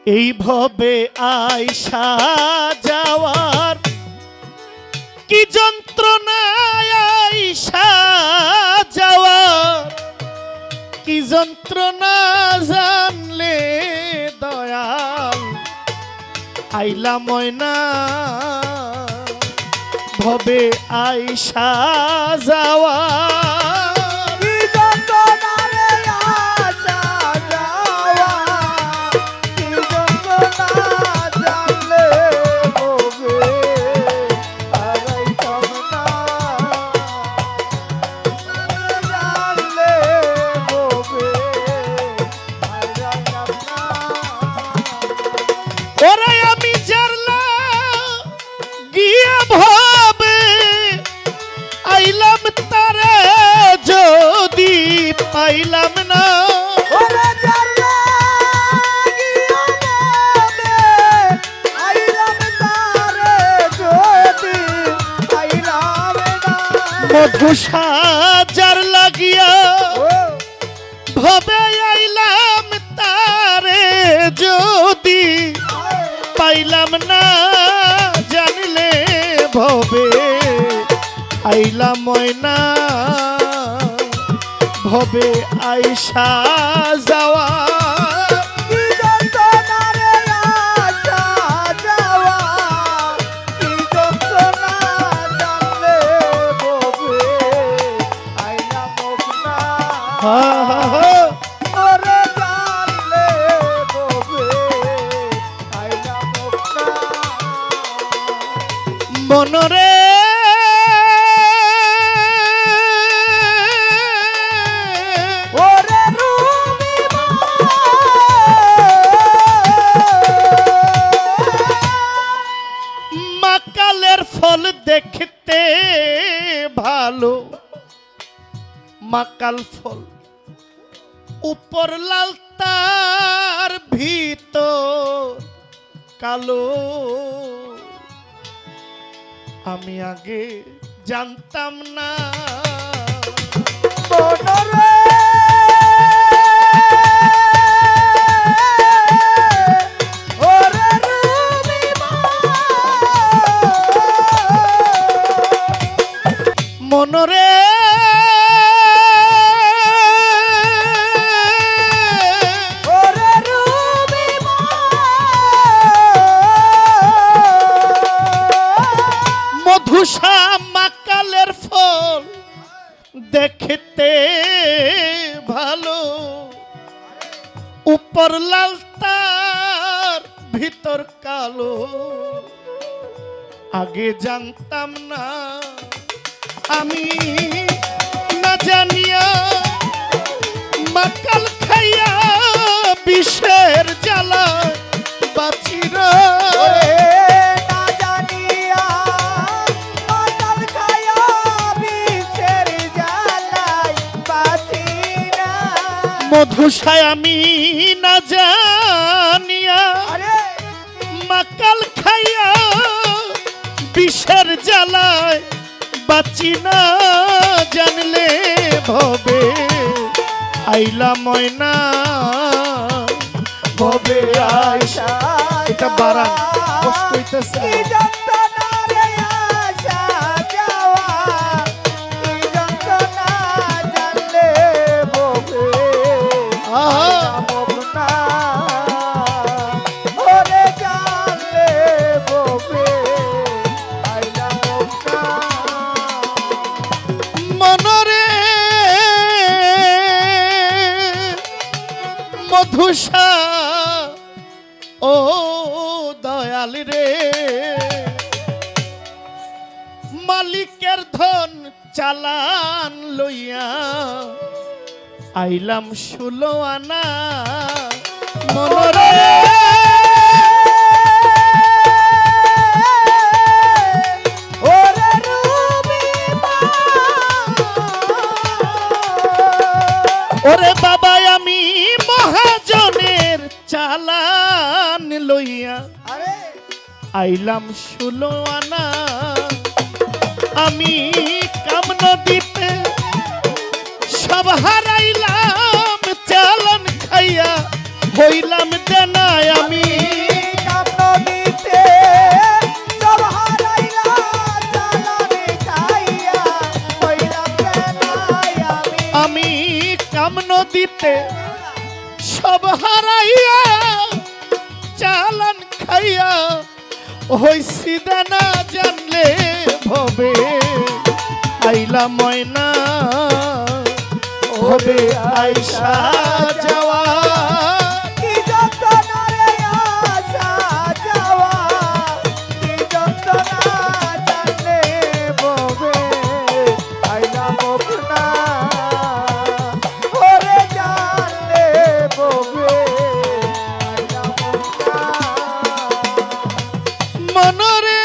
এইভাবে আইসা যাওয়ার কি যন্ত্রণা, আইসা যাওয়ার কি যন্ত্রণা জানলে দয়াল আইলা ময়না ভবে আইসা যাওয়া পাইলাম না মধু সাজার লাগিয়া ভবে আইলাম তারে যদি পাইলাম না জানলে ভবে আইলাম ময়না ভবে আইসা যাওয়া মনরে ফল দেখতে ভালো মাকাল ফল উপর লাল তার ভিতর কালো আমি আগে জানতাম না মনরে মধুসা মাকালের ফল দেখতে ভালো উপর লাল তার ভিতর কালো আগে জানতাম না আমি না জানিয়া মাকাল খাইয়া বিষের জ্বালা বাঁচি না জানিয়া মাকাল খাইয়া বিষের জ্বালায় বাঁচি না মধুসায় আমি না জানিয়া মাকাল খাইয়া বিষের জ্বালায় বাঁচি না জানলে ভবে আইলা ময়না ভবে আইসা এটা বাড়া কষ্ট হইতেছে মধুসা ও দয়াল রে মালিকের ধন চালান লইয়া আইলাম 16 আনা মনরে ওরে বাবা আমি মহাজনের চালান লইয়া আইলাম 16 আনা আমি কামন দিতে সব হারাইলাম চালান খাইয়া নদীতে সব হারাইয়া চালান খাইয়া হইছি দানা জানলে ভবে আইলা ময়না হবে আইসা যাওয়া কি যন্ত্রণা রে আসা যাওয়া কি যন্ত্রণা জানলে ববে আইলা মুখনা ওরে জানলে ববে আইলা মুখনা মনরে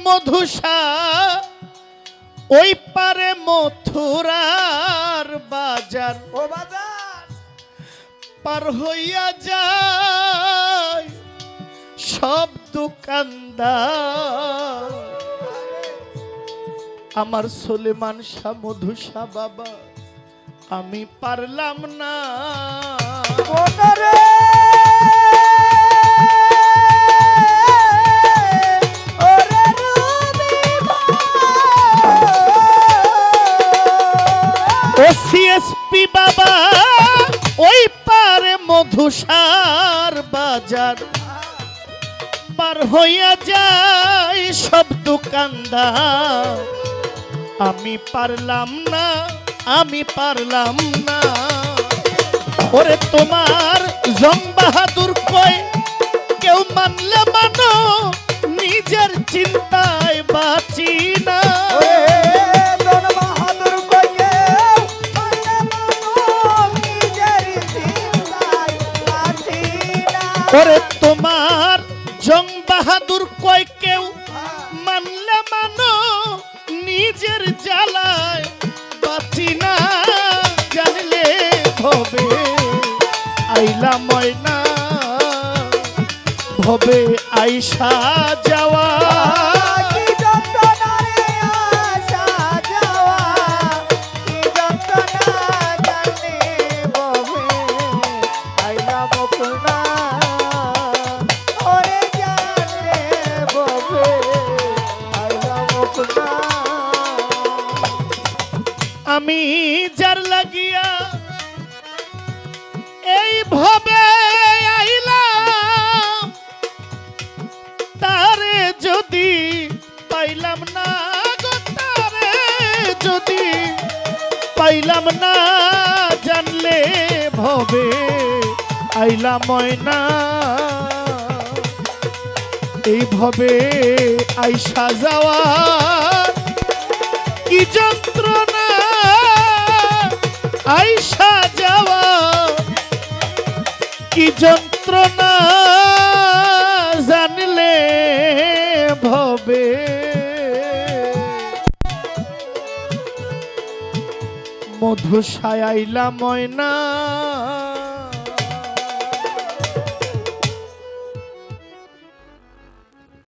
মধুসা ওই পারে মথুরার বাজার ও বাজার পার হইয়া যায় সব দোকানদার আমার সুলেমান শাহ মধুসা বাবা আমি পারলাম না মনরে ওরে রবিবা ও সিএসপি বাবা ওই পারে মধুসার বাজার পার হইয়া যায় সব দোকানদার আমি পারলাম না আমি পারলাম না ওরে তোমার জং বাহাদুর কয় কেউ মানলে মানো নিজের চিন্তায় বাঁচি না দন বাহাদুর কইয়ে মনে মনো নিজের চিন্তায় আছি না ওরে তোমার জং বাহাদুর কয় কেউ মানলে মানো নিজের জ্বালায় বাঁচি না জানলে ভবে আইলা ময়না ভবে আইসা যাওয়া কি যন্ত্রণা রে আসা যাওয়া কি যন্ত্রণা জানলে ববে আইলা মুখনা ওরে জানলে ববে আইলা মুখনা আমি যার লাগিয়া এই ভবে আইলাম তারে যদি পাইলাম না গো তারে যদি পাইলাম না জানলে ভবে আইলাম ময়না এই ভবে আইসা যাওয়া কি যন্ত্রণা আইসা যাওয়া কি যন্ত্রণা জানলে ভবে মধুসায় আইলা ময়না